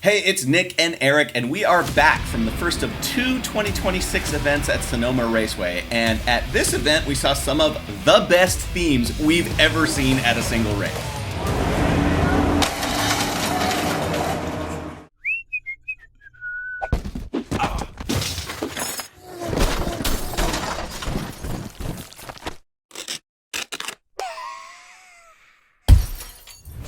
Hey, it's Nick and Eric, and we are back from the first of two 2026 events at Sonoma Raceway. And at this event, we saw some of the best themes we've ever seen at a single race.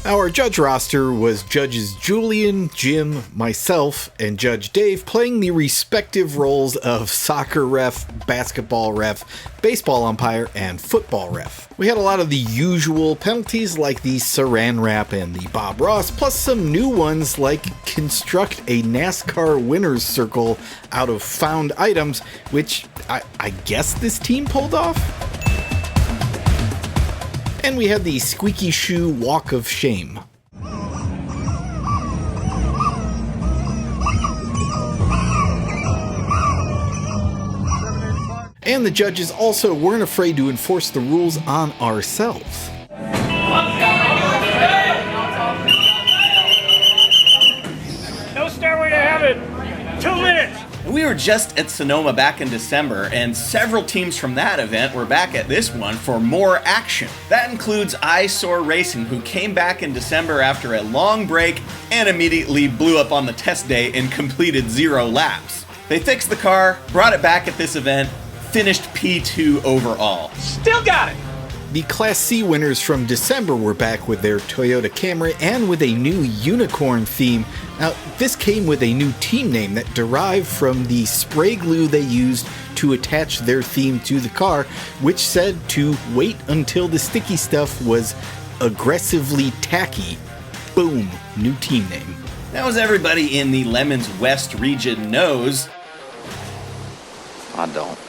Our judge roster was Judges Julian, Jim, myself, and Judge Dave playing the respective roles of soccer ref, basketball ref, baseball umpire, and football ref. We had a lot of the usual penalties like the Saran Wrap and the Bob Ross, plus some new ones like construct a NASCAR winner's circle out of found items, which I guess this team pulled off? And we had the squeaky shoe walk of shame. And the judges also weren't afraid to enforce the rules on ourselves. No stairway to heaven. 2 minutes. We were just at Sonoma back in December, and several teams from that event were back at this one for more action. That includes Eyesore Racing, who came back in December after a long break and immediately blew up on the test day and completed 0 laps. They fixed the car, brought it back at this event, finished P2 overall. Still got it. The Class C winners from December were back with their Toyota Camry and with a new unicorn theme. Now, this came with a new team name that derived from the spray glue they used to attach their theme to the car, which said to wait until the sticky stuff was aggressively tacky. Boom, new team name. Now, as everybody in the Lemons West region knows, I don't.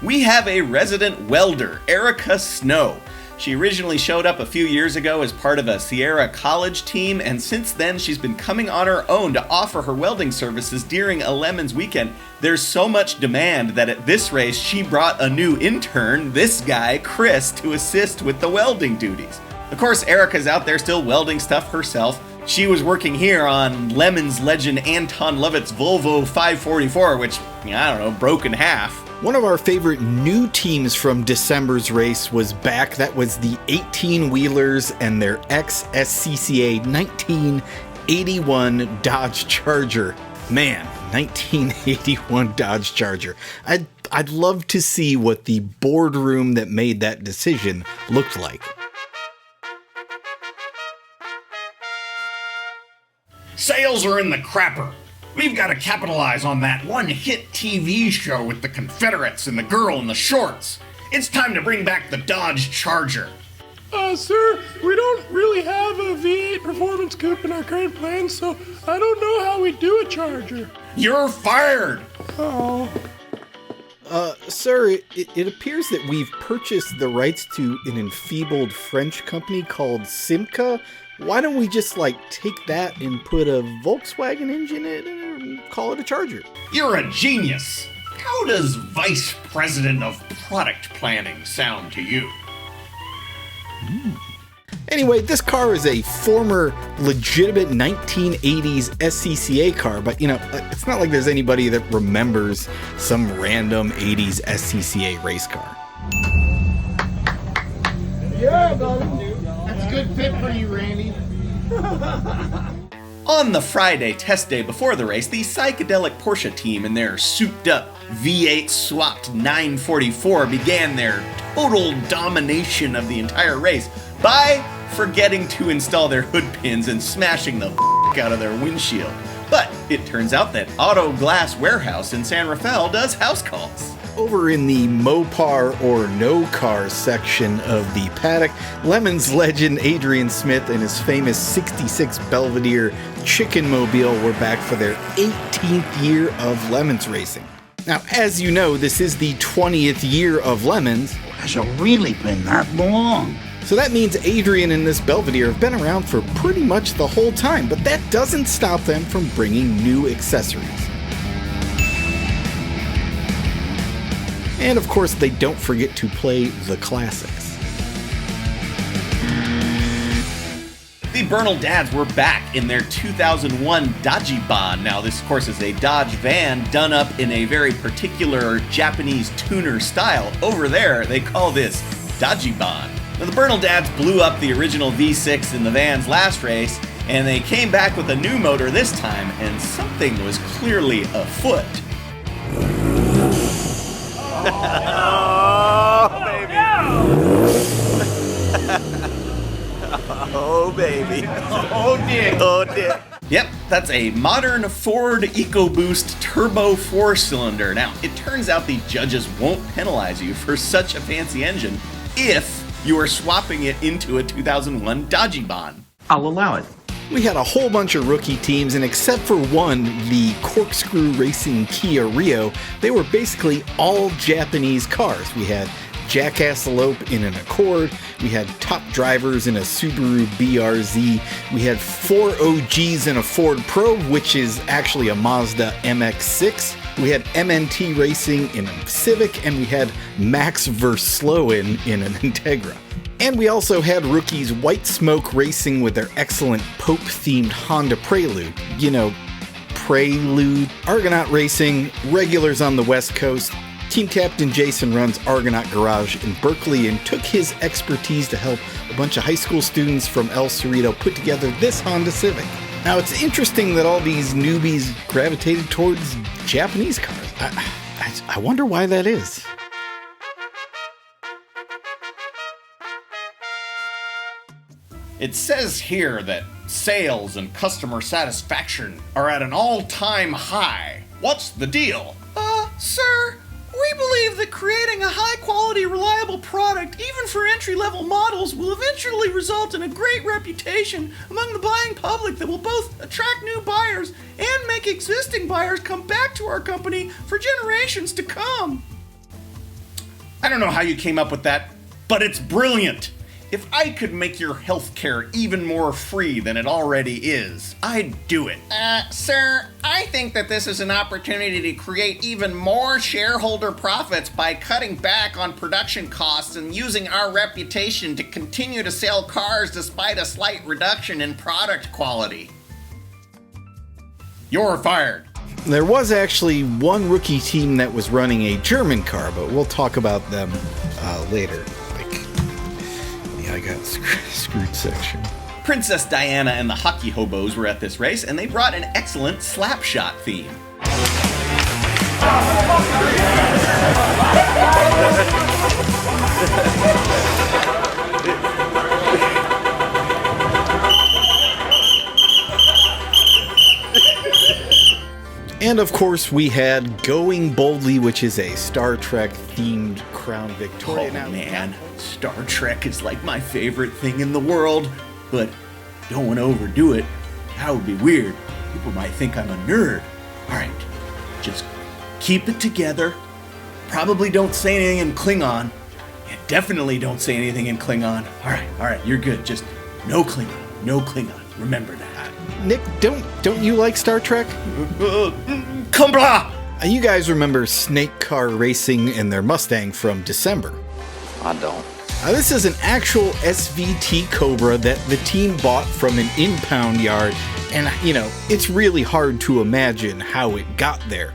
we have a resident welder, Erica Snow. She originally showed up a few years ago as part of a Sierra College team, and since then she's been coming on her own to offer her welding services during a Lemons weekend. There's so much demand that at this race she brought a new intern, this guy, Chris, to assist with the welding duties. Of course, Erica's out there still welding stuff herself. She was working here on Lemons legend Anton Lovett's Volvo 544, which, I don't know, broke in half. One of our favorite new teams from December's race was back. That was the 18-wheelers and their ex-SCCA 1981 Dodge Charger. Man, 1981 Dodge Charger. I'd love to see what the boardroom that made that decision looked like. Sales are in the crapper. We've got to capitalize on that one-hit TV show with the Confederates and the girl in the shorts. It's time to bring back the Dodge Charger. Sir, we don't really have a V8 performance coupe in our current plans, so I don't know how we do a Charger. You're fired! Oh. Sir, it appears that we've purchased the rights to an enfeebled French company called Simca. Why don't we just, take that and put a Volkswagen engine in it and call it a Charger? You're a genius. How does Vice President of Product Planning sound to you? Anyway, this car is a former legitimate 1980s SCCA car, but, it's not like there's anybody that remembers some random 80s SCCA race car. Yeah, buddy. That's a good fit for you, Randy. On the Friday test day before the race, the psychedelic Porsche team and their souped-up V8 swapped 944 began their total domination of the entire race by forgetting to install their hood pins and smashing the out of their windshield. But it turns out that Auto Glass Warehouse in San Rafael does house calls. Over in the Mopar or No Car section of the Paddock, Lemons legend Adrian Smith and his famous 66 Belvedere Chicken Mobile were back for their 18th year of Lemons racing. Now, as you know, this is the 20th year of Lemons. Has it really been that long? So that means Adrian and this Belvedere have been around for pretty much the whole time, but that doesn't stop them from bringing new accessories. And of course, they don't forget to play the classics. The Bernal Dads were back in their 2001 Dajiban. Now, this, of course, is a Dodge van done up in a very particular Japanese tuner style. Over there, they call this Dajiban. Now, the Bernal Dads blew up the original V6 in the van's last race, and they came back with a new motor this time, and something was clearly afoot. Oh, baby. Oh, baby. Oh, dear. Oh, dear. Yep, that's a modern Ford EcoBoost turbo 4-cylinder. Now, it turns out the judges won't penalize you for such a fancy engine if you are swapping it into a 2001 Dajiban. I'll allow it. We had a whole bunch of rookie teams, and except for one, the Corkscrew Racing Kia Rio, they were basically all Japanese cars. We had Jackasselope in an Accord, we had Top Drivers in a Subaru BRZ, we had 4 OGs in a Ford Probe, which is actually a Mazda MX-6, we had MNT Racing in a Civic, and we had Max Verslooen in an Integra. And we also had rookies White Smoke Racing with their excellent Pope-themed Honda Prelude. You know, Prelude. Argonaut Racing, regulars on the West Coast. Team Captain Jason runs Argonaut Garage in Berkeley and took his expertise to help a bunch of high school students from El Cerrito put together this Honda Civic. Now, it's interesting that all these newbies gravitated towards Japanese cars. I wonder why that is. It says here that sales and customer satisfaction are at an all-time high. What's the deal? Sir, we believe that creating a high-quality, reliable product, even for entry-level models, will eventually result in a great reputation among the buying public that will both attract new buyers and make existing buyers come back to our company for generations to come. I don't know how you came up with that, but it's brilliant. If I could make your healthcare even more free than it already is, I'd do it. Sir, I think that this is an opportunity to create even more shareholder profits by cutting back on production costs and using our reputation to continue to sell cars despite a slight reduction in product quality. You're fired. There was actually one rookie team that was running a German car, but we'll talk about them later. I got screwed section. Princess Diana and the Hockey Hobos were at this race, and they brought an excellent slapshot theme. And of course, we had Going Boldly, which is a Star Trek themed Crown Victoria. Oh man, Star Trek is like my favorite thing in the world, but don't want to overdo it. That would be weird. People might think I'm a nerd. Alright, just keep it together. Probably don't say anything in Klingon. And definitely don't say anything in Klingon. Alright, you're good. Just no Klingon. No Klingon. Remember that. Nick, don't you like Star Trek? Kumbla! You guys remember Snake Car Racing and their Mustang from December. I don't. This is an actual SVT Cobra that the team bought from an impound yard, and you know, it's really hard to imagine how it got there.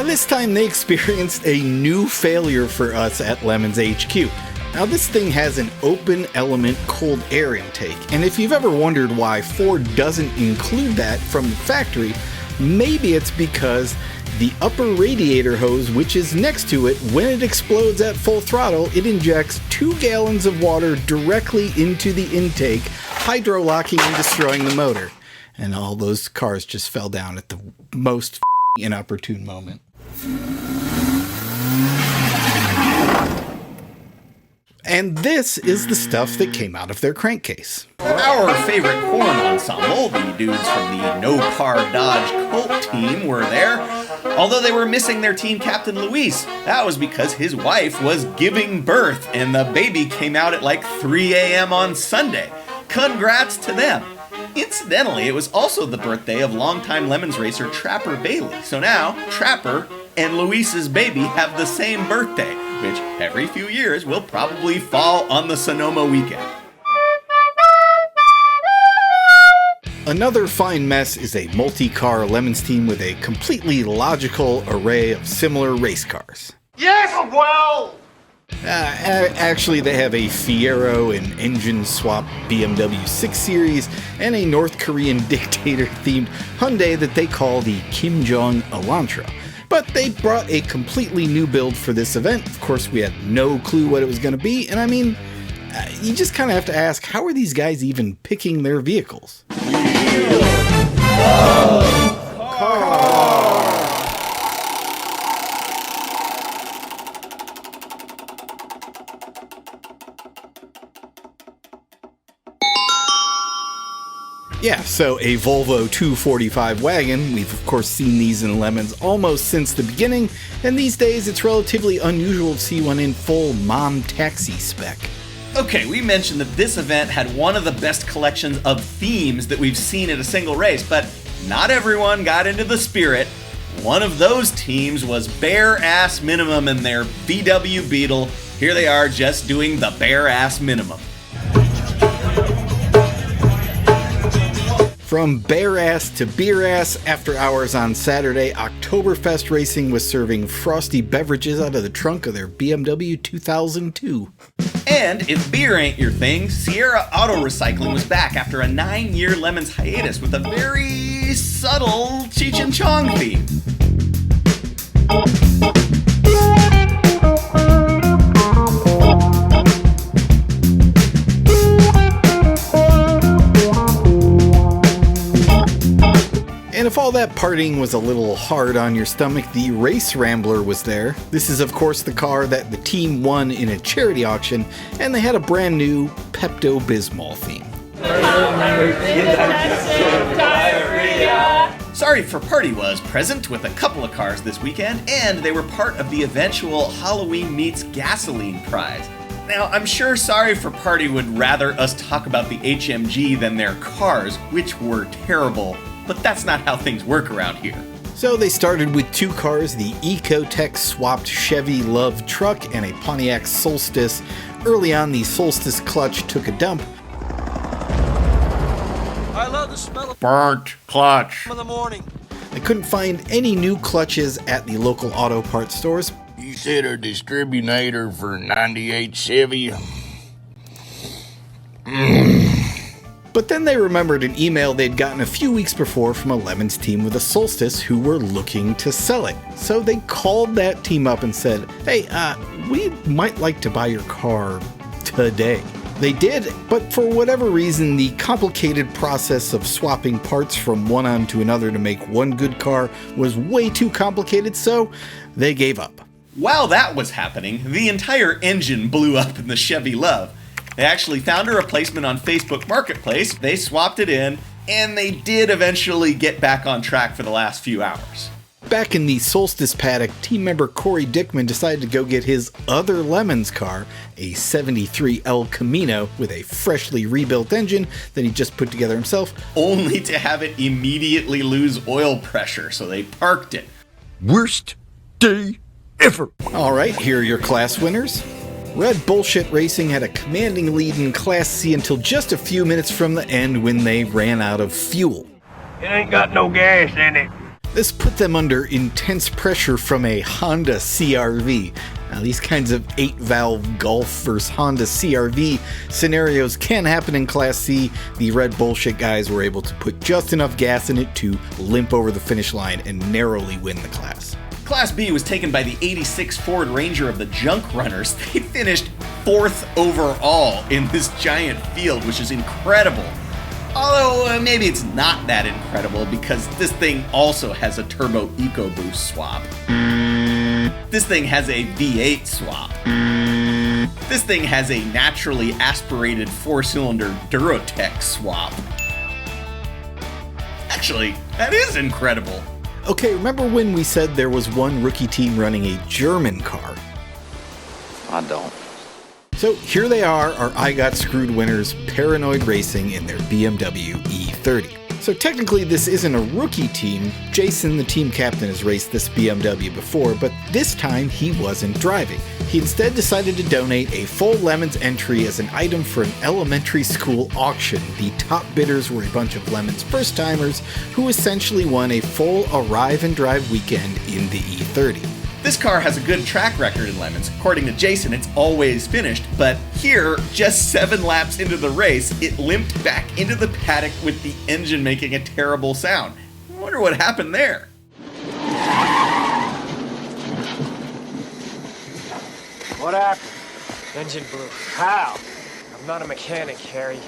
This time they experienced a new failure for us at Lemon's HQ. Now this thing has an open element cold air intake, and if you've ever wondered why Ford doesn't include that from the factory, maybe it's because the upper radiator hose, which is next to it, when it explodes at full throttle, it injects 2 gallons of water directly into the intake, hydrolocking and destroying the motor. And all those cars just fell down at the most inopportune moment. And this is the stuff that came out of their crankcase. Our favorite corn ensemble, the dudes from the No Car Dodge Colt team, were there. Although they were missing their team captain Luis. That was because his wife was giving birth and the baby came out at like 3 a.m. on Sunday. Congrats to them. Incidentally, it was also the birthday of longtime Lemons racer Trapper Bailey. So now, Trapper and Luis's baby have the same birthday, which every few years will probably fall on the Sonoma weekend. Another fine mess is a multi-car Lemons team with a completely logical array of similar race cars. Yes, well! Actually, they have a Fiero and engine swap BMW 6 Series and a North Korean dictator-themed Hyundai that they call the Kim Jong Elantra. But they brought a completely new build for this event. Of course, we had no clue what it was going to be, and I mean, you just kind of have to ask, how are these guys even picking their vehicles? Yeah, so a Volvo 245 wagon. We've of course seen these in Lemons almost since the beginning, and these days it's relatively unusual to see one in full mom taxi spec. Okay, we mentioned that this event had one of the best collections of themes that we've seen at a single race, but not everyone got into the spirit. One of those teams was Bare Ass Minimum and their VW Beetle. Here they are just doing the bare ass minimum. From bare ass to beer ass, after hours on Saturday, Oktoberfest Racing was serving frosty beverages out of the trunk of their BMW 2002. And if beer ain't your thing, Sierra Auto Recycling was back after a 9-year Lemons hiatus with a very subtle Cheech and Chong theme. And if all that partying was a little hard on your stomach, the Race Rambler was there. This is of course the car that the team won in a charity auction, and they had a brand new Pepto-Bismol theme. Sorry for Party was present with a couple of cars this weekend, and they were part of the eventual Halloween Meets Gasoline prize. Now, I'm sure Sorry for Party would rather us talk about the HMG than their cars, which were terrible, but that's not how things work around here. So they started with two cars, the Ecotech swapped Chevy Love truck and a Pontiac Solstice. Early on, the Solstice clutch took a dump. I love the smell of Burnt clutch. in the morning. They couldn't find any new clutches at the local auto parts stores. You said a distributor for 98 Chevy. But then they remembered an email they'd gotten a few weeks before from a Lemons team with a Solstice who were looking to sell it. So they called that team up and said, hey, we might like to buy your car today. They did, but for whatever reason, the complicated process of swapping parts from one onto another to make one good car was way too complicated, so they gave up. While that was happening, the entire engine blew up in the Chevy Love. They actually found a replacement on Facebook Marketplace, they swapped it in, and they did eventually get back on track for the last few hours. Back in the Solstice paddock, team member Corey Dickman decided to go get his other Lemons car, a 73 El Camino with a freshly rebuilt engine that he just put together himself, Only to have it immediately lose oil pressure, so they parked it. Worst day ever. Alright, here are your class winners. Red Bullshit Racing had a commanding lead in Class C until just a few minutes from the end when they ran out of fuel. It ain't got no gas in it. This put them under intense pressure from a Honda CR-V. Now, these kinds of 8-valve Golf versus Honda CR-V scenarios can happen in Class C. The Red Bullshit guys were able to put just enough gas in it to limp over the finish line and narrowly win the class. Class B was taken by the 86 Ford Ranger of the Junk Runners. They finished 4th overall in this giant field, which is incredible. Although, maybe it's not that incredible because this thing also has a turbo EcoBoost swap. This thing has a V8 swap. This thing has a naturally aspirated 4-cylinder Durotech swap. Actually, that is incredible. Okay, remember when we said there was one rookie team running a German car? I don't. So here they are, our I Got Screwed winners, Paranoid Racing in their BMW E30. So technically this isn't a rookie team. Jason, the team captain, has raced this BMW before, but this time he wasn't driving. He instead decided to donate a full Lemons entry as an item for an elementary school auction. The top bidders were a bunch of Lemons first-timers who essentially won a full arrive and drive weekend in the E30. This car has a good track record in Lemons. According to Jason, it's always finished, but here, just 7 laps into the race, it limped back into the paddock with the engine making a terrible sound. I wonder what happened there. What happened? Engine blew. How? I'm not a mechanic, Harry.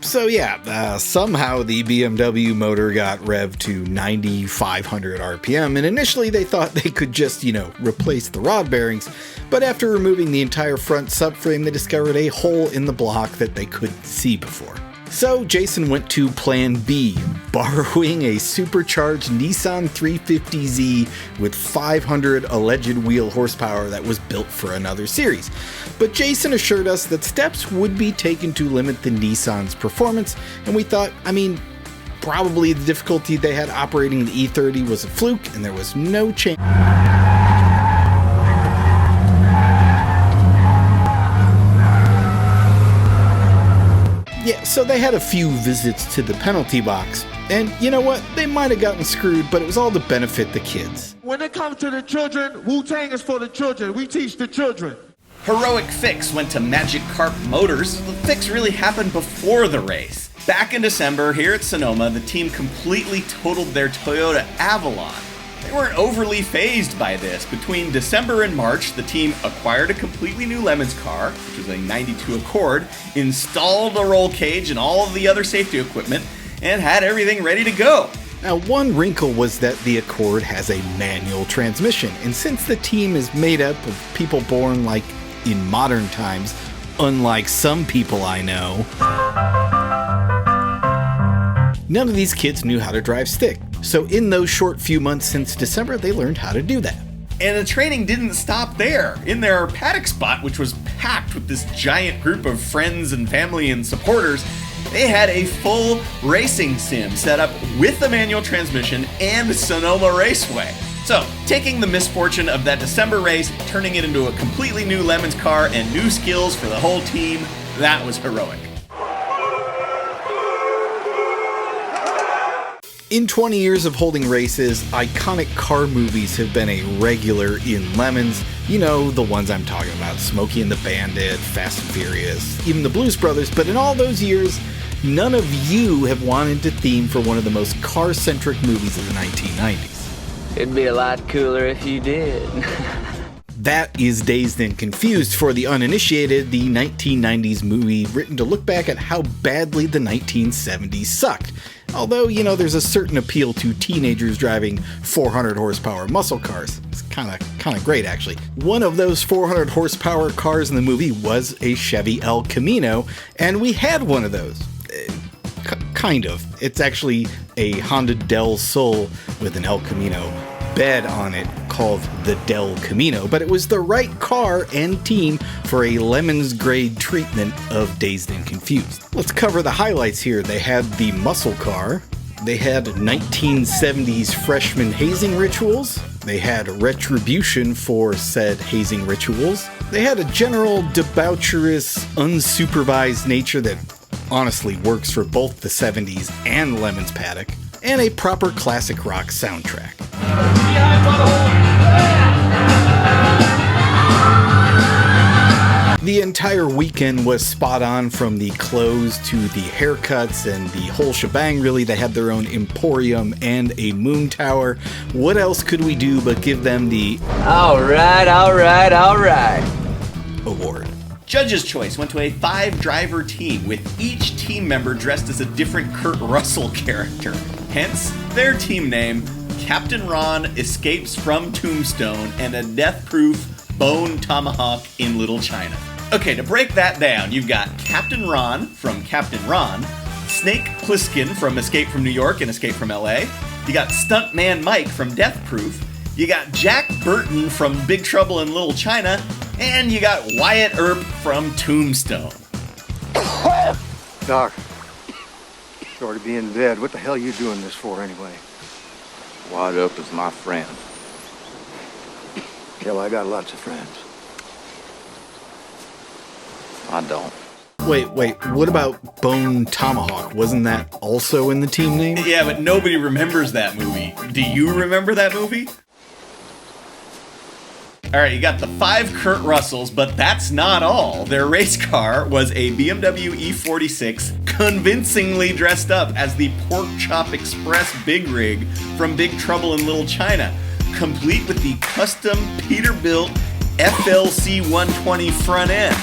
So yeah, somehow the BMW motor got revved to 9,500 RPM, and initially they thought they could just, replace the rod bearings, but after removing the entire front subframe, they discovered a hole in the block that they couldn't see before. So Jason went to Plan B, borrowing a supercharged Nissan 350Z with 500 alleged wheel horsepower that was built for another series. But Jason assured us that steps would be taken to limit the Nissan's performance, and we thought, probably the difficulty they had operating the E30 was a fluke, and there was no chance. Yeah, so they had a few visits to the penalty box, and you know what? They might have gotten screwed, but it was all to benefit the kids. When it comes to the children, Wu-Tang is for the children. We teach the children. Heroic fix went to Magic Carp Motors. The fix really happened before the race. Back in December, here at Sonoma, the team completely totaled their Toyota Avalon. They weren't overly fazed by this. Between December and March, the team acquired a completely new Lemons car, which was a 92 Accord, installed a roll cage and all of the other safety equipment, and had everything ready to go. Now, one wrinkle was that the Accord has a manual transmission, and since the team is made up of people born in modern times, unlike some people I know, none of these kids knew how to drive stick. So in those short few months since December, they learned how to do that. And the training didn't stop there. In their paddock spot, which was packed with this giant group of friends and family and supporters, they had a full racing sim set up with the manual transmission and Sonoma Raceway. So, taking the misfortune of that December race, turning it into a completely new Lemons car and new skills for the whole team, that was heroic. In 20 years of holding races, iconic car movies have been a regular in Lemons. You know, the ones I'm talking about, Smokey and the Bandit, Fast and Furious, even the Blues Brothers, but in all those years, none of you have wanted to theme for one of the most car-centric movies of the 1990s. It'd be a lot cooler if you did. That is Dazed and Confused. For the uninitiated, the 1990s movie written to look back at how badly the 1970s sucked. Although, there's a certain appeal to teenagers driving 400 horsepower muscle cars. It's kind of great, actually. One of those 400 horsepower cars in the movie was a Chevy El Camino, and we had one of those. Kind of. It's actually a Honda Del Sol with an El Camino bed on it called the Del Camino, but it was the right car and team for a Lemons grade treatment of Dazed and Confused. Let's cover the highlights here. They had the muscle car, they had 1970s freshman hazing rituals, they had retribution for said hazing rituals, they had a general debaucherous, unsupervised nature that honestly works for both the 70s and Lemons Paddock, and a proper classic rock soundtrack. The entire weekend was spot on, from the clothes to the haircuts and the whole shebang. Really, they had their own emporium and a moon tower. What else could we do but give them the All right award? Judge's choice went to a 5-driver team, with each team member dressed as a different Kurt Russell character. Hence, their team name, Captain Ron Escapes from Tombstone and a Death-Proof Bone Tomahawk in Little China. Okay, to break that down, you've got Captain Ron from Captain Ron, Snake Plissken from Escape from New York and Escape from LA, you got Stuntman Mike from Death Proof, you got Jack Burton from Big Trouble in Little China, and you got Wyatt Earp from Tombstone. Doc, sorry to be in bed. What the hell are you doing this for anyway? Wad Up is my friend. Hell, I got lots of friends. I don't. Wait, what about Bone Tomahawk? Wasn't that also in the team name? Yeah, but nobody remembers that movie. Do you remember that movie? Alright, you got the 5 Kurt Russells, but that's not all. Their race car was a BMW E46 convincingly dressed up as the Pork Chop Express Big Rig from Big Trouble in Little China, complete with the custom Peterbilt FLC 120 front end.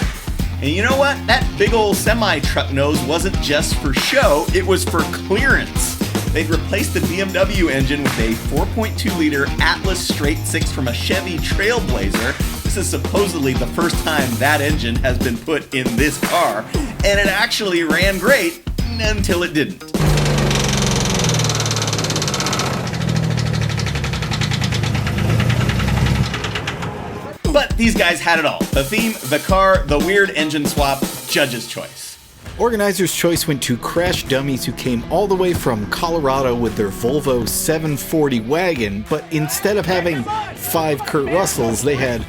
And you know what? That big old semi-truck nose wasn't just for show, it was for clearance. They'd replaced the BMW engine with a 4.2-liter Atlas Straight 6 from a Chevy Trailblazer. This is supposedly the first time that engine has been put in this car, and it actually ran great until it didn't. But these guys had it all. The theme, the car, the weird engine swap, judge's choice. Organizer's choice went to crash dummies who came all the way from Colorado with their Volvo 740 wagon, but instead of having 5 Kurt Russells, they had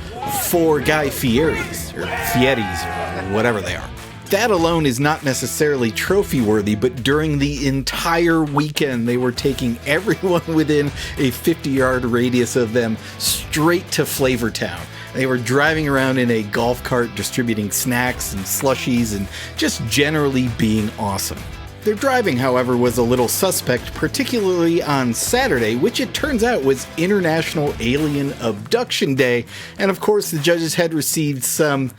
4 Guy Fieri's, or Fieri's, or whatever they are. That alone is not necessarily trophy-worthy, but during the entire weekend, they were taking everyone within a 50-yard radius of them straight to Flavortown. They were driving around in a golf cart distributing snacks and slushies and just generally being awesome. Their driving, however, was a little suspect, particularly on Saturday, which it turns out was International Alien Abduction Day, and of course the judges had received some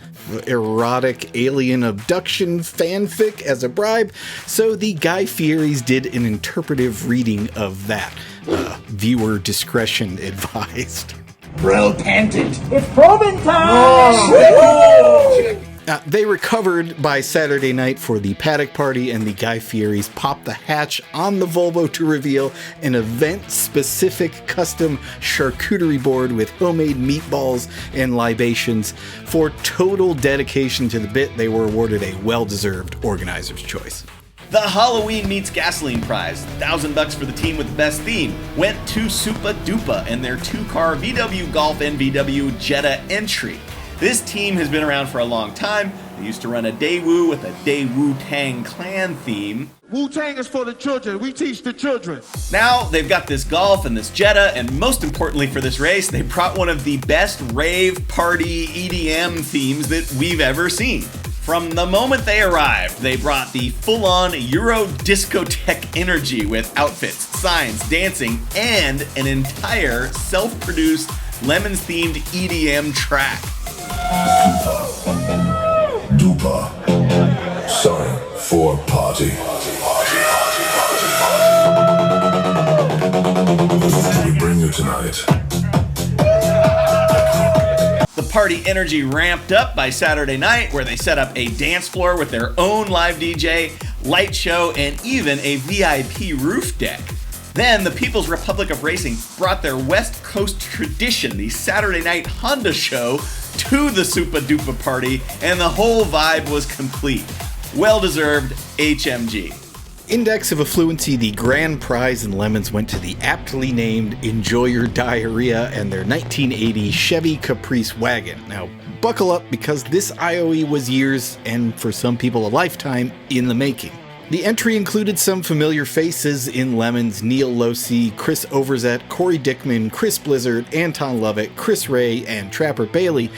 erotic alien abduction fanfic as a bribe, so the Guy Fieri's did an interpretive reading of that. Viewer discretion advised. Repentant. It's probing time! They recovered by Saturday night for the Paddock party, and the Guy Fieri's popped the hatch on the Volvo to reveal an event-specific custom charcuterie board with homemade meatballs and libations. For total dedication to the bit, they were awarded a well-deserved organizer's choice. The Halloween Meets Gasoline prize, $1,000 for the team with the best theme, went to Supa Dupa and their 2-car VW Golf and VW Jetta entry. This team has been around for a long time. They used to run a Daewoo with a Daewoo Tang Clan theme. Wu-Tang is for the children. We teach the children. Now they've got this Golf and this Jetta, and most importantly for this race, they brought one of the best rave party EDM themes that we've ever seen. From the moment they arrived, they brought the full-on Euro discotheque energy with outfits, signs, dancing, and an entire self-produced Lemons-themed EDM track. Dupa. Sign for party. What do we bring you tonight? The party energy ramped up by Saturday night, where they set up a dance floor with their own live DJ, light show, and even a VIP roof deck. Then the People's Republic of Racing brought their West Coast tradition, the Saturday night Honda show, to the Supa Dupa party, and the whole vibe was complete. Well-deserved HMG. Index of Affluency, the grand prize in Lemons went to the aptly named Enjoy Your Diarrhea and their 1980 Chevy Caprice wagon. Now, buckle up, because this IOE was years, and for some people a lifetime, in the making. The entry included some familiar faces in Lemons: Neil Losi, Chris Overzet, Corey Dickman, Chris Blizzard, Anton Lovett, Chris Ray, and Trapper Bailey.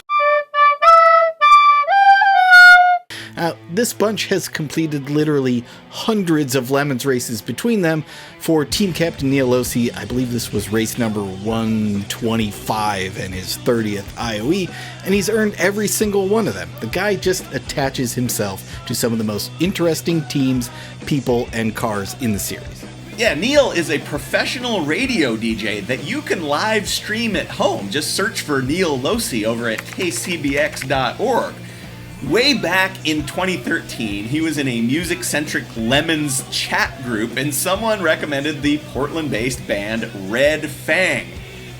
This bunch has completed literally hundreds of Lemons races between them. For Team Captain Neil Losi, I believe this was race number 125 and his 30th IOE, and he's earned every single one of them. The guy just attaches himself to some of the most interesting teams, people, and cars in the series. Yeah, Neil is a professional radio DJ that you can live stream at home. Just search for Neil Losi over at kcbx.org. Way back in 2013, he was in a music-centric Lemons chat group, and someone recommended the Portland-based band Red Fang.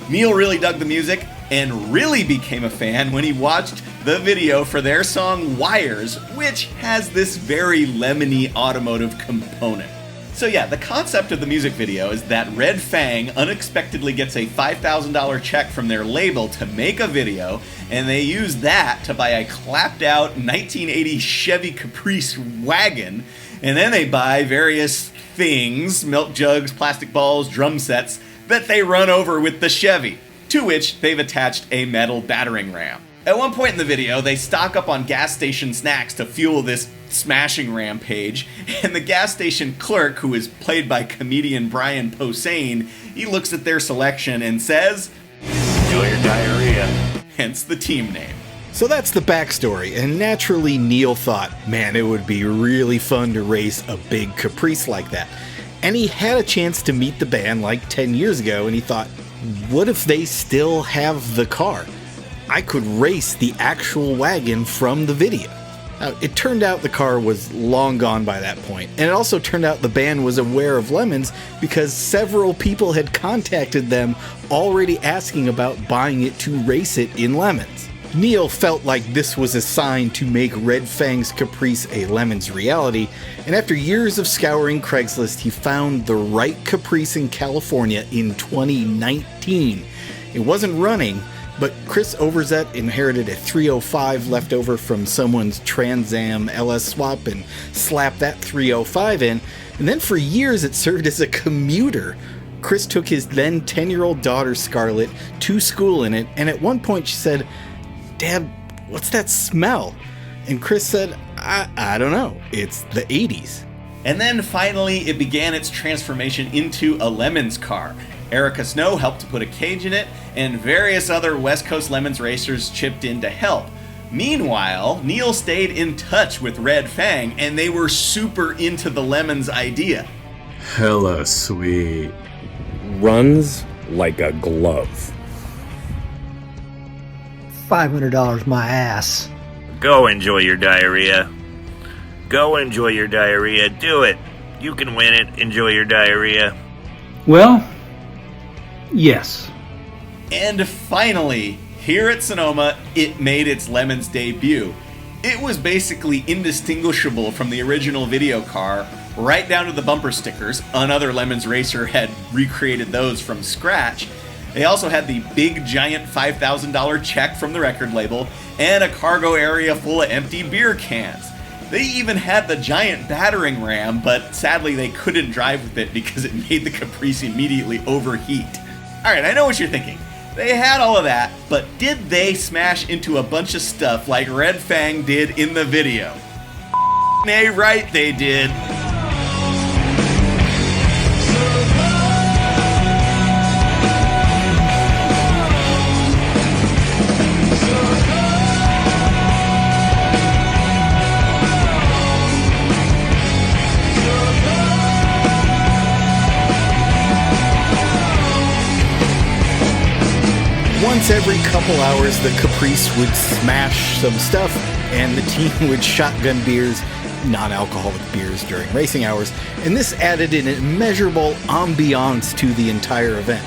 Neil really dug the music, and really became a fan when he watched the video for their song Wires, which has this very lemony automotive component. So yeah, the concept of the music video is that Red Fang unexpectedly gets a $5,000 check from their label to make a video, and they use that to buy a clapped out 1980 Chevy Caprice wagon, and then they buy various things, milk jugs, plastic balls, drum sets, that they run over with the Chevy, to which they've attached a metal battering ram. At one point in the video, they stock up on gas station snacks to fuel this smashing rampage, and the gas station clerk, who is played by comedian Brian Posehn, he looks at their selection and says, "Enjoy your diarrhea," hence the team name. So that's the backstory, and naturally Neil thought, man, it would be really fun to race a big Caprice like that. And he had a chance to meet the band like 10 years ago, and he thought, what if they still have the car? I could race the actual wagon from the video. Now, it turned out the car was long gone by that point, and it also turned out the band was aware of Lemons because several people had contacted them already asking about buying it to race it in Lemons. Neil felt like this was a sign to make Red Fang's Caprice a Lemons reality, and after years of scouring Craigslist, he found the right Caprice in California in 2019. It wasn't running, but Chris Overzet inherited a 305 left over from someone's Trans Am LS swap and slapped that 305 in, and then for years it served as a commuter. Chris took his then 10-year-old daughter Scarlett to school in it, and at one point she said, "Dad, what's that smell?" And Chris said, I don't know, it's the 80s. And then finally it began its transformation into a Lemons car. Erica Snow helped to put a cage in it, and various other West Coast Lemons racers chipped in to help. Meanwhile, Neil stayed in touch with Red Fang, and they were super into the Lemons idea. Hella sweet. Runs like a glove. $500 my ass. Go enjoy your diarrhea. Go enjoy your diarrhea. Do it. You can win it. Enjoy your diarrhea. Well, yes. And finally, here at Sonoma, it made its Lemons debut. It was basically indistinguishable from the original video car, right down to the bumper stickers. Another Lemons racer had recreated those from scratch. They also had the big giant $5,000 check from the record label and a cargo area full of empty beer cans. They even had the giant battering ram, but sadly they couldn't drive with it because it made the Caprice immediately overheat. Alright, I know what you're thinking. They had all of that, but did they smash into a bunch of stuff like Red Fang did in the video? Nay, right they did. Once every couple hours, the Caprice would smash some stuff, and the team would shotgun beers, non-alcoholic beers during racing hours, and this added an immeasurable ambiance to the entire event.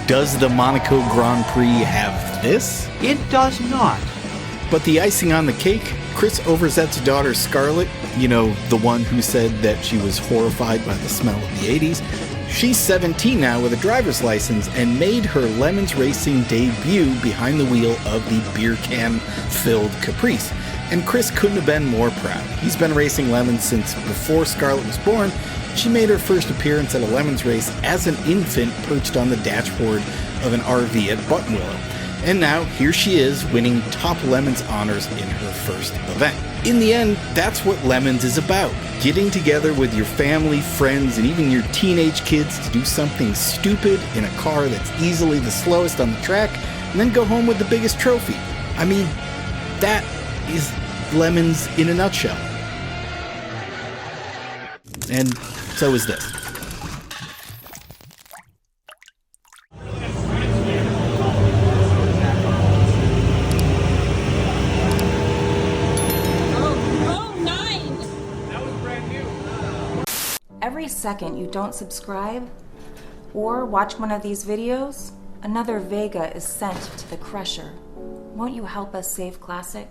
Does the Monaco Grand Prix have this? It does not. But the icing on the cake, Chris Overzet's daughter Scarlett, you know, the one who said that she was horrified by the smell of the 80s, she's 17 now with a driver's license and made her Lemons racing debut behind the wheel of the beer can-filled Caprice. And Chris couldn't have been more proud. He's been racing Lemons since before Scarlett was born. She made her first appearance at a Lemons race as an infant perched on the dashboard of an RV at Buttonwillow. And now, here she is, winning top Lemons honors in her first event. In the end, that's what Lemons is about. Getting together with your family, friends, and even your teenage kids to do something stupid in a car that's easily the slowest on the track, and then go home with the biggest trophy. I mean, that is Lemons in a nutshell. And so is this. Every second you don't subscribe or watch one of these videos Another Vega is sent to the Crusher. Won't you help us save Classic?